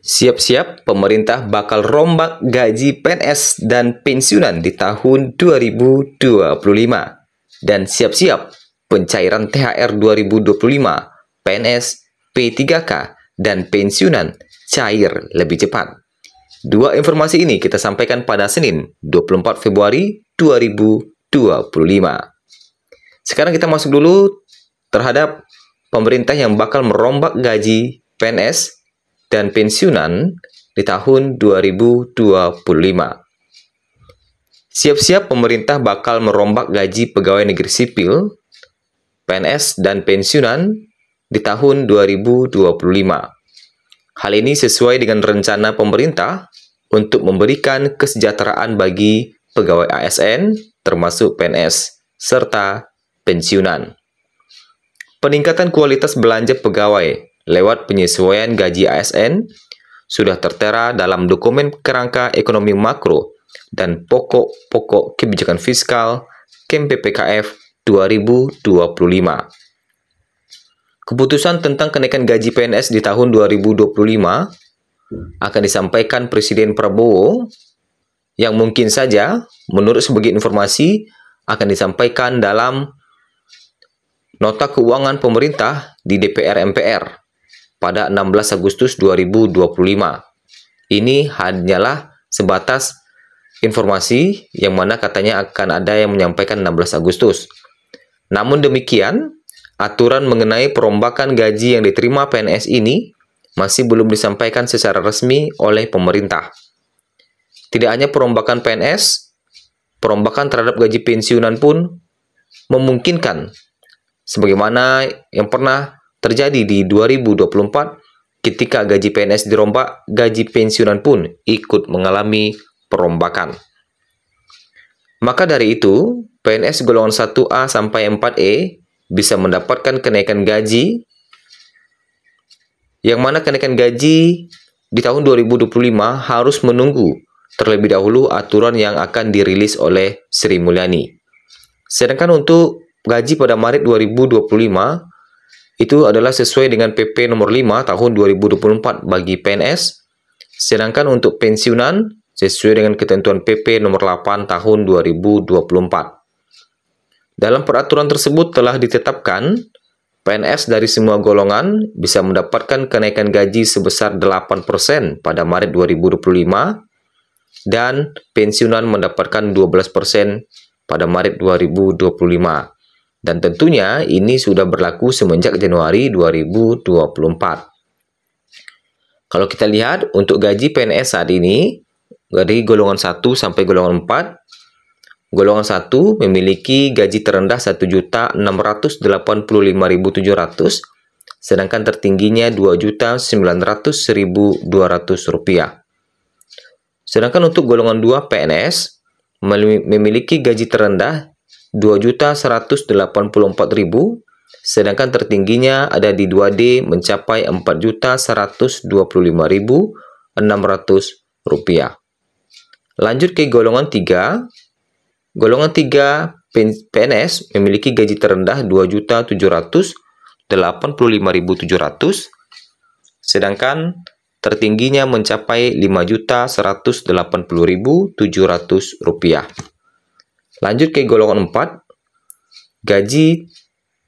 Siap-siap, pemerintah bakal rombak gaji PNS dan pensiunan di tahun 2025. Dan siap-siap, pencairan THR 2025, PNS, P3K, dan pensiunan cair lebih cepat. Dua informasi ini kita sampaikan pada Senin, 24 Februari 2025. Sekarang kita masuk dulu terhadap pemerintah yang bakal merombak gaji PNS dan pensiunan di tahun 2025. Siap-siap, pemerintah bakal merombak gaji pegawai negeri sipil, PNS, dan pensiunan di tahun 2025. Hal ini sesuai dengan rencana pemerintah untuk memberikan kesejahteraan bagi pegawai ASN, termasuk PNS, serta pensiunan. Peningkatan kualitas belanja pegawai lewat penyesuaian gaji ASN sudah tertera dalam dokumen kerangka ekonomi makro dan pokok-pokok kebijakan fiskal KEM-PPKF 2025. Keputusan tentang kenaikan gaji PNS di tahun 2025 akan disampaikan Presiden Prabowo yang mungkin saja, menurut sebagai informasi, akan disampaikan dalam Nota Keuangan Pemerintah di DPR MPR pada 16 Agustus 2025. Ini hanyalah sebatas informasi yang mana katanya akan ada yang menyampaikan 16 Agustus. Namun demikian, aturan mengenai perombakan gaji yang diterima PNS ini masih belum disampaikan secara resmi oleh pemerintah. Tidak hanya perombakan PNS, perombakan terhadap gaji pensiunan pun memungkinkan, sebagaimana yang pernah terjadi di 2024 ketika gaji PNS dirombak, gaji pensiunan pun ikut mengalami perombakan. Maka dari itu, PNS golongan 1A sampai 4E bisa mendapatkan kenaikan gaji, yang mana kenaikan gaji di tahun 2025 harus menunggu terlebih dahulu aturan yang akan dirilis oleh Sri Mulyani. Sedangkan untuk gaji pada Maret 2025 itu adalah sesuai dengan PP nomor 5 tahun 2024 bagi PNS, sedangkan untuk pensiunan sesuai dengan ketentuan PP nomor 8 tahun 2024. Dalam peraturan tersebut telah ditetapkan PNS dari semua golongan bisa mendapatkan kenaikan gaji sebesar 8% pada Maret 2025 dan pensiunan mendapatkan 12% pada Maret 2025. Dan tentunya ini sudah berlaku semenjak Januari 2024. Kalau kita lihat untuk gaji PNS saat ini, dari golongan 1 sampai golongan 4, golongan 1 memiliki gaji terendah Rp1.685.700, sedangkan tertingginya Rp2.900.200. Sedangkan untuk golongan 2 PNS memiliki gaji terendah Rp2.184.000, sedangkan tertingginya ada di 2D mencapai Rp4.125.600. Lanjut ke golongan 3. Golongan 3 PNS memiliki gaji terendah Rp2.785.700, sedangkan tertingginya mencapai Rp5.180.700. Lanjut ke golongan 4, gaji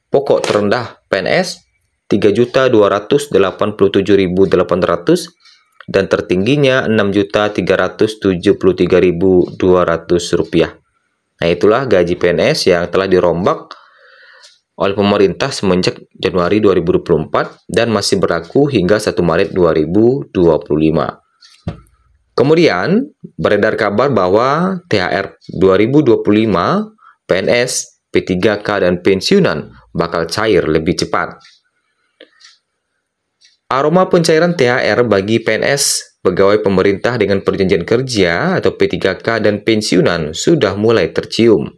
pokok terendah PNS Rp3.287.800 dan tertingginya Rp6.373.200. Nah, itulah gaji PNS yang telah dirombak oleh pemerintah semenjak Januari 2024 dan masih berlaku hingga 1 Maret 2025. Kemudian, beredar kabar bahwa THR 2025, PNS, P3K, dan pensiunan bakal cair lebih cepat. Aroma pencairan THR bagi PNS, pegawai pemerintah dengan perjanjian kerja atau P3K dan pensiunan sudah mulai tercium.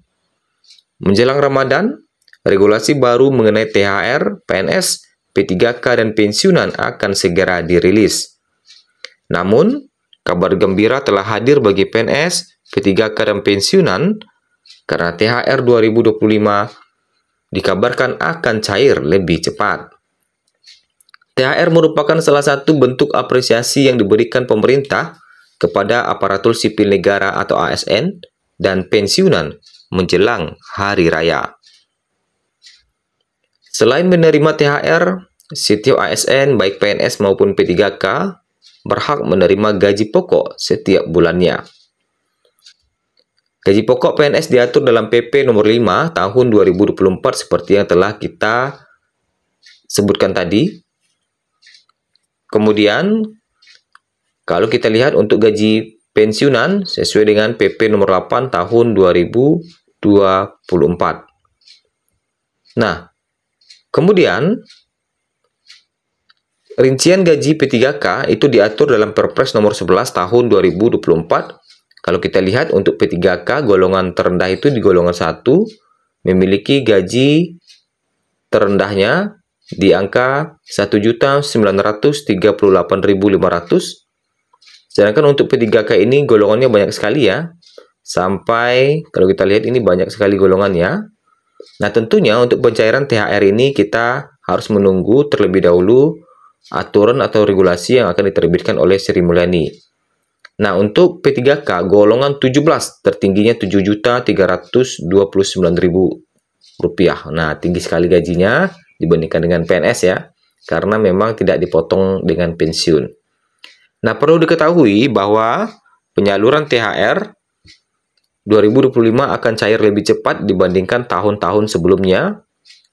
Menjelang Ramadan, regulasi baru mengenai THR, PNS, P3K, dan pensiunan akan segera dirilis. Namun, kabar gembira telah hadir bagi PNS, P3K, dan pensiunan karena THR 2025 dikabarkan akan cair lebih cepat. THR merupakan salah satu bentuk apresiasi yang diberikan pemerintah kepada aparatur sipil negara atau ASN dan pensiunan menjelang hari raya. Selain menerima THR, setiap ASN baik PNS maupun P3K berhak menerima gaji pokok setiap bulannya. Gaji pokok PNS diatur dalam PP nomor 5 tahun 2024 seperti yang telah kita sebutkan tadi. Kemudian, kalau kita lihat untuk gaji pensiunan sesuai dengan PP nomor 8 tahun 2024. Nah, kemudian rincian gaji P3K itu diatur dalam Perpres nomor 11 tahun 2024. Kalau kita lihat untuk P3K golongan terendah itu di golongan 1 memiliki gaji terendahnya di angka 1.938.500. Sedangkan untuk P3K ini golongannya banyak sekali ya. Sampai kalau kita lihat ini banyak sekali golongannya. Nah, tentunya untuk pencairan THR ini kita harus menunggu terlebih dahulu aturan atau regulasi yang akan diterbitkan oleh Sri Mulyani. Nah, untuk P3K golongan 17 tertingginya Rp7.329.000. Nah, tinggi sekali gajinya dibandingkan dengan PNS ya, karena memang tidak dipotong dengan pensiun. Nah, perlu diketahui bahwa penyaluran THR 2025 akan cair lebih cepat dibandingkan tahun-tahun sebelumnya.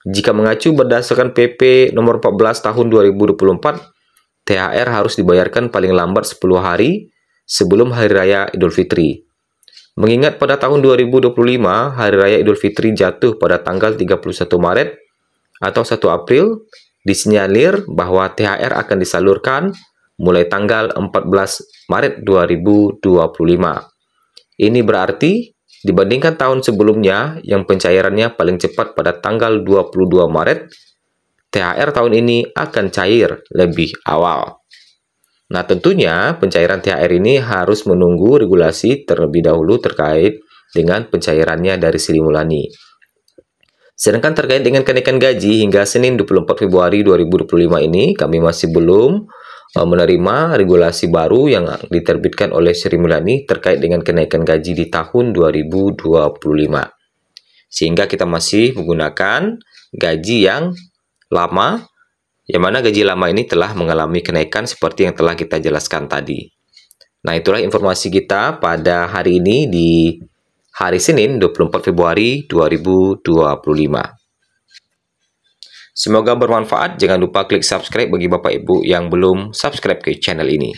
Jika mengacu berdasarkan PP nomor 14 tahun 2024, THR harus dibayarkan paling lambat 10 hari sebelum Hari Raya Idul Fitri. Mengingat pada tahun 2025, Hari Raya Idul Fitri jatuh pada tanggal 31 Maret atau 1 April, disinyalir bahwa THR akan disalurkan mulai tanggal 14 Maret 2025. Ini berarti dibandingkan tahun sebelumnya yang pencairannya paling cepat pada tanggal 22 Maret, THR tahun ini akan cair lebih awal. Nah, tentunya pencairan THR ini harus menunggu regulasi terlebih dahulu terkait dengan pencairannya dari Sri Mulyani. Sedangkan terkait dengan kenaikan gaji hingga Senin 24 Februari 2025 ini, kami masih belum menerima regulasi baru yang diterbitkan oleh Sri Mulyani terkait dengan kenaikan gaji di tahun 2025. Sehingga kita masih menggunakan gaji yang lama, yang mana gaji lama ini telah mengalami kenaikan seperti yang telah kita jelaskan tadi. Nah, itulah informasi kita pada hari ini di hari Senin 24 Februari 2025. Semoga bermanfaat. Jangan lupa klik subscribe bagi Bapak Ibu yang belum subscribe ke channel ini.